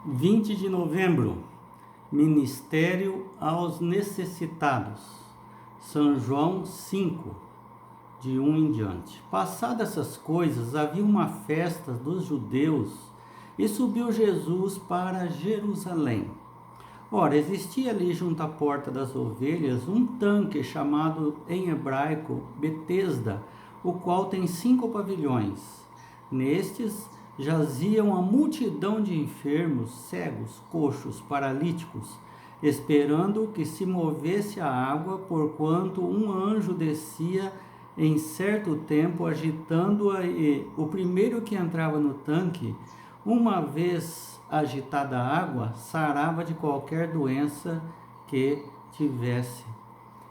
20 de novembro, Ministério aos necessitados, São João 5, de 1 em diante. Passadas essas coisas, havia uma festa dos judeus e subiu Jesus para Jerusalém. Ora, existia ali junto à porta das ovelhas um tanque chamado em hebraico Betesda, o qual tem 5 pavilhões. Nestes jaziam a multidão de enfermos, cegos, coxos, paralíticos, esperando que se movesse a água, porquanto um anjo descia em certo tempo, agitando-a, e o primeiro que entrava no tanque, uma vez agitada a água, sarava de qualquer doença que tivesse.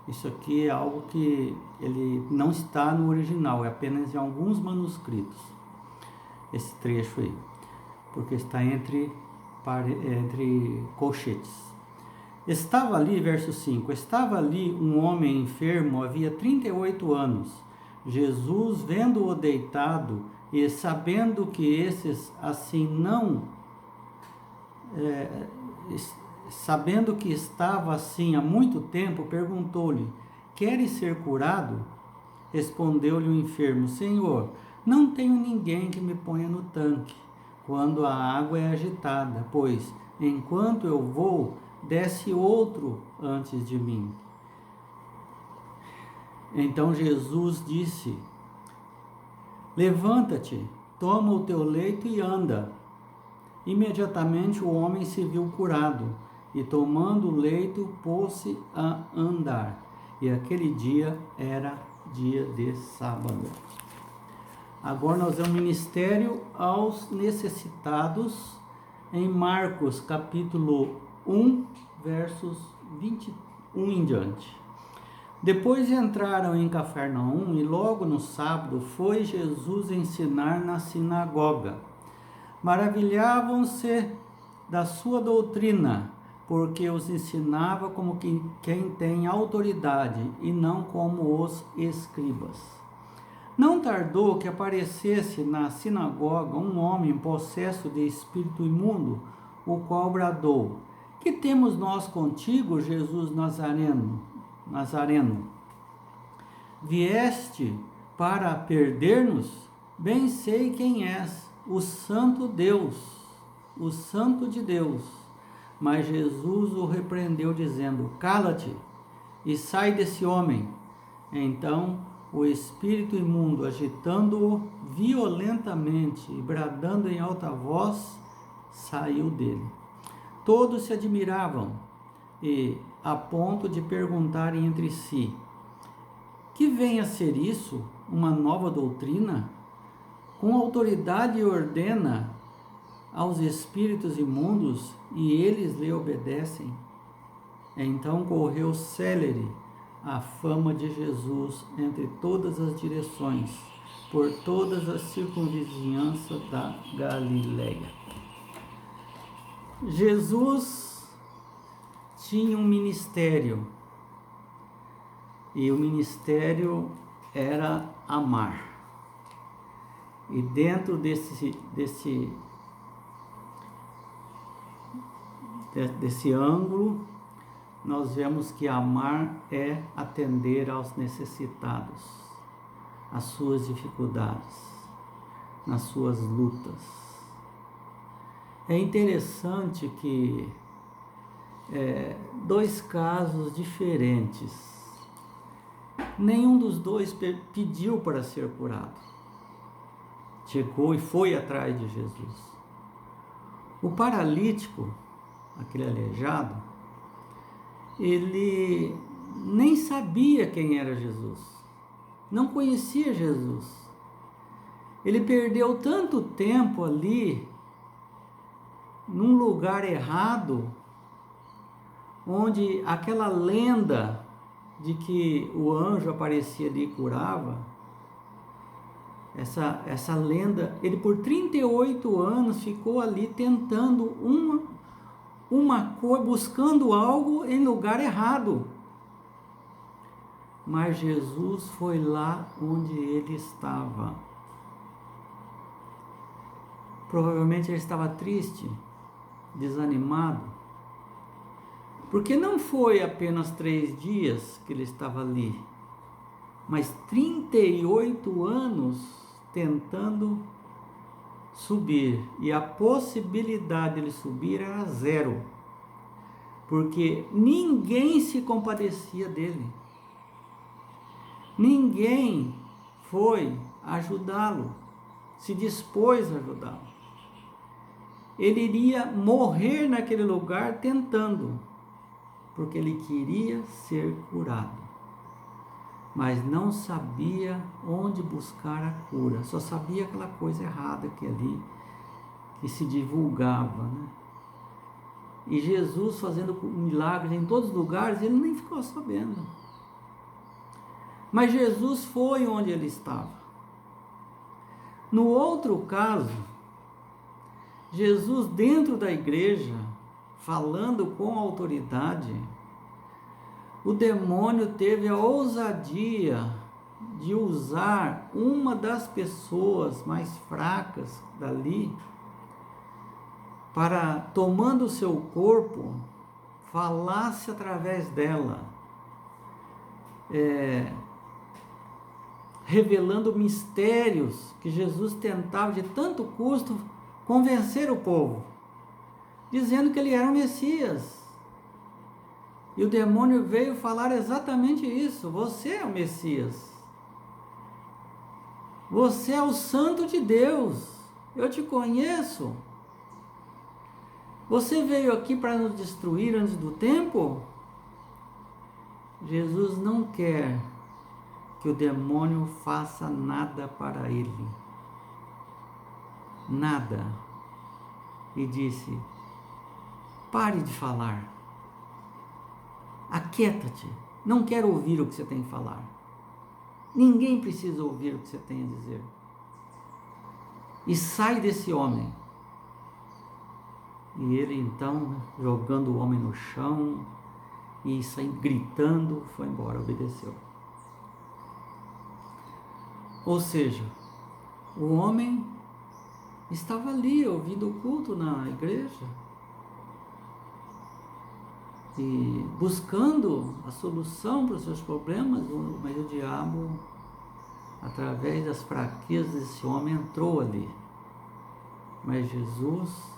Isso aqui é algo que ele não está no original, é apenas em alguns manuscritos. Esse trecho aí, porque está entre colchetes. Estava ali, verso 5, estava ali um homem enfermo, havia 38 anos. Jesus, vendo-o deitado e sabendo que esses assim sabendo que estava assim há muito tempo, perguntou-lhe: queres ser curado? Respondeu-lhe o enfermo: Senhor, não tenho ninguém que me ponha no tanque quando a água é agitada, pois, enquanto eu vou, desce outro antes de mim. Então Jesus disse: levanta-te, toma o teu leito e anda. Imediatamente o homem se viu curado, e tomando o leito, pôs-se a andar. E aquele dia era dia de sábado. Agora nós vamos ao ministério aos necessitados, em Marcos capítulo 1, versos 21 em diante. Depois entraram em Cafarnaum, e logo no sábado foi Jesus ensinar na sinagoga. Maravilhavam-se da sua doutrina, porque os ensinava como quem tem autoridade, e não como os escribas. Não tardou que aparecesse na sinagoga um homem possesso de espírito imundo, o qual bradou: que temos nós contigo, Jesus Nazareno? Vieste para perder-nos? Bem sei quem és, o Santo Deus, o Santo de Deus. Mas Jesus o repreendeu, dizendo: cala-te e sai desse homem. Então o espírito imundo, agitando-o violentamente e bradando em alta voz, saiu dele. Todos se admiravam, e a ponto de perguntarem entre si: que vem a ser isso? Uma nova doutrina? Com autoridade ordena aos espíritos imundos, e eles lhe obedecem. Então correu célere a fama de Jesus entre todas as direções, por todas as circunvizinhanças da Galileia. Jesus tinha um ministério, e o ministério era amar. E dentro desse ângulo, nós vemos que amar é atender aos necessitados, às suas dificuldades, nas suas lutas. É interessante que dois casos diferentes, nenhum dos dois pediu para ser curado. Chegou e foi atrás de Jesus. O paralítico, aquele aleijado, ele nem sabia quem era Jesus, não conhecia Jesus. Ele perdeu tanto tempo ali, num lugar errado, onde aquela lenda de que o anjo aparecia ali e curava, essa lenda, ele por 38 anos ficou ali tentando uma coisa, buscando algo em lugar errado. Mas Jesus foi lá onde ele estava. Provavelmente ele estava triste, desanimado, porque não foi apenas 3 dias que ele estava ali, mas 38 anos tentando subir, e a possibilidade de ele subir era zero, porque ninguém se compadecia dele, ninguém foi ajudá-lo, se dispôs a ajudá-lo. Ele iria morrer naquele lugar tentando, porque ele queria ser curado, mas não sabia onde buscar a cura, só sabia aquela coisa errada que ali que se divulgava, né? E Jesus fazendo milagres em todos os lugares, ele nem ficou sabendo. Mas Jesus foi onde ele estava. No outro caso, Jesus dentro da igreja, falando com autoridade, o demônio teve a ousadia de usar uma das pessoas mais fracas dali para, tomando o seu corpo, falasse através dela, revelando mistérios que Jesus tentava de tanto custo convencer o povo, dizendo que ele era o Messias. E o demônio veio falar exatamente isso: você é o Messias, você é o Santo de Deus, eu te conheço. Você veio aqui para nos destruir antes do tempo? Jesus não quer que o demônio faça nada para ele. Nada. E disse: pare de falar. Aquieta-te. Não quero ouvir o que você tem a falar. Ninguém precisa ouvir o que você tem a dizer. E sai desse homem. E ele então, jogando o homem no chão e saindo gritando, foi embora, obedeceu. Ou seja, o homem estava ali ouvindo o culto na igreja e buscando a solução para os seus problemas, mas o diabo, através das fraquezas desse homem, entrou ali. Mas Jesus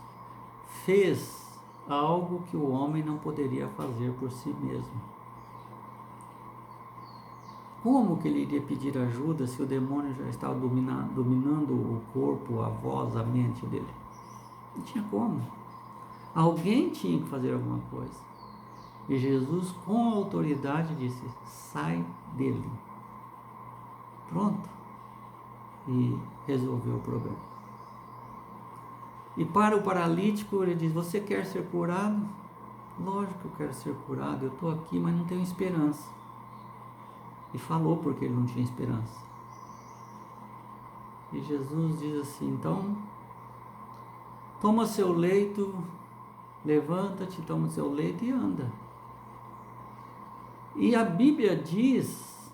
fez algo que o homem não poderia fazer por si mesmo. Como que ele iria pedir ajuda se o demônio já estava dominando o corpo, a voz, a mente dele? Não tinha como. Alguém tinha que fazer alguma coisa. E Jesus, com autoridade, disse: sai dele. Pronto. E resolveu o problema. E para o paralítico, ele diz: você quer ser curado? Lógico que eu quero ser curado, eu estou aqui, mas não tenho esperança. E falou porque ele não tinha esperança. E Jesus diz assim: então, toma seu leito, levanta-te, toma seu leito e anda. E a Bíblia diz,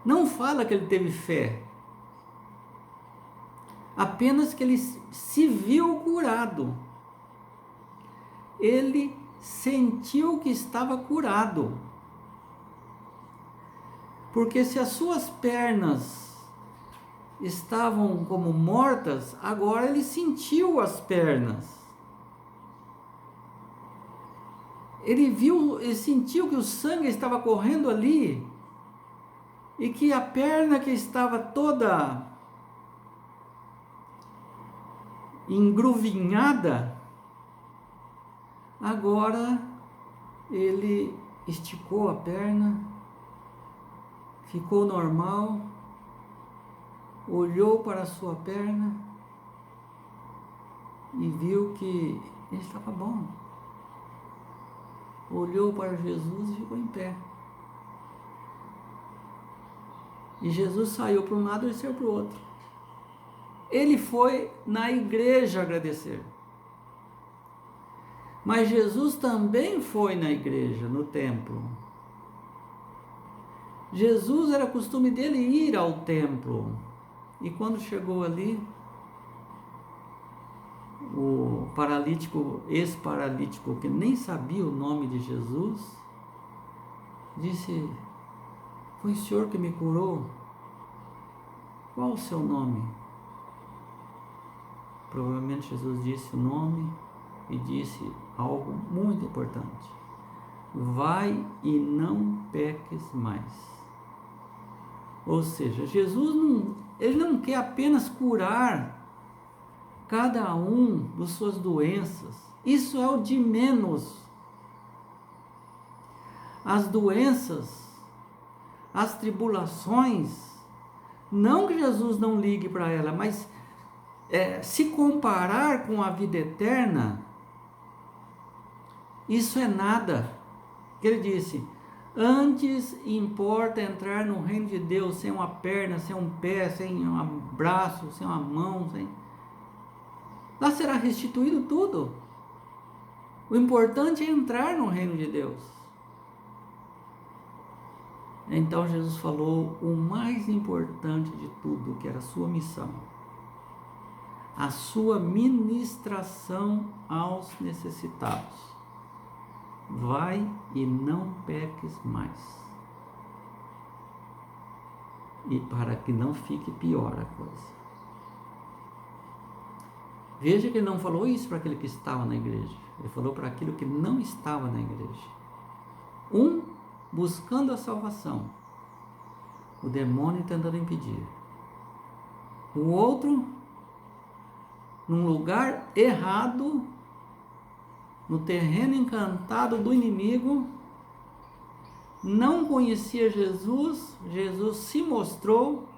não fala que ele teve fé, apenas que ele se viu curado. Ele sentiu que estava curado. Porque se as suas pernas estavam como mortas, agora ele sentiu as pernas. Ele sentiu que o sangue estava correndo ali e que a perna que estava toda engruvinhada, agora ele esticou a perna, ficou normal, olhou para a sua perna e viu que ele estava bom. Olhou para Jesus e ficou em pé. E Jesus saiu para um lado e saiu para o outro. Ele foi na igreja agradecer. Mas Jesus também foi na igreja, no templo. Jesus era costume dele ir ao templo. E quando chegou ali, o paralítico, ex-paralítico, que nem sabia o nome de Jesus, disse: foi o Senhor que me curou? Qual o seu nome? Provavelmente Jesus disse o nome e disse algo muito importante: vai e não peques mais. Ou seja, Jesus ele não quer apenas curar cada um das suas doenças. Isso é o de menos. As doenças, as tribulações, não que Jesus não ligue para ela, mas se comparar com a vida eterna, isso é nada. Ele disse: antes importa entrar no reino de Deus sem uma perna, sem um pé, sem um braço, sem uma mão, lá será restituído tudo. O importante é entrar no reino de Deus. Então Jesus falou o mais importante de tudo, que era a sua missão, a sua ministração aos necessitados. Vai e não peques mais. E para que não fique pior a coisa. Veja que ele não falou isso para aquele que estava na igreja. Ele falou para aquilo que não estava na igreja. Buscando a salvação, o demônio tentando impedir. O outro, num lugar errado, no terreno encantado do inimigo, não conhecia Jesus, Jesus se mostrou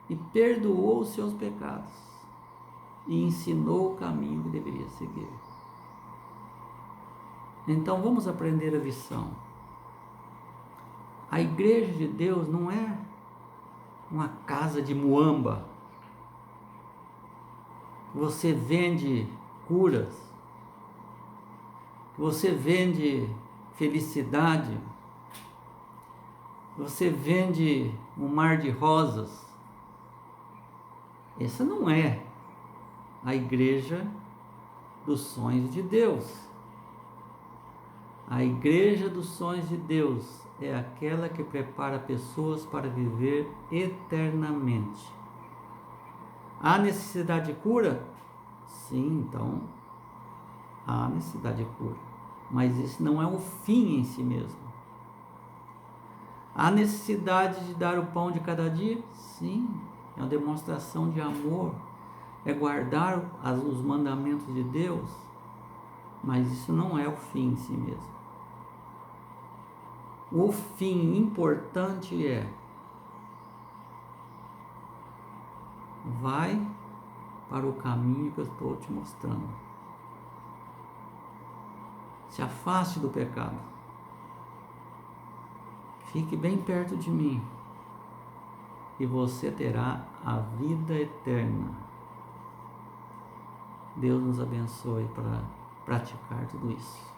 e perdoou os seus pecados e ensinou o caminho que deveria seguir. Então vamos aprender a lição. A igreja de Deus não é uma casa de muamba. Você vende curas, você vende felicidade, você vende um mar de rosas. Essa não é a igreja dos sonhos de Deus. A igreja dos sonhos de Deus é aquela que prepara pessoas para viver eternamente. Há necessidade de cura? Sim, então há necessidade de cura. Mas isso não é o fim em si mesmo. Há necessidade de dar o pão de cada dia? Sim, é uma demonstração de amor. É guardar os mandamentos de Deus. Mas isso não é o fim em si mesmo. O fim importante é: vai para o caminho que eu estou te mostrando. Se afaste do pecado. Fique bem perto de mim. E você terá a vida eterna. Deus nos abençoe para praticar tudo isso.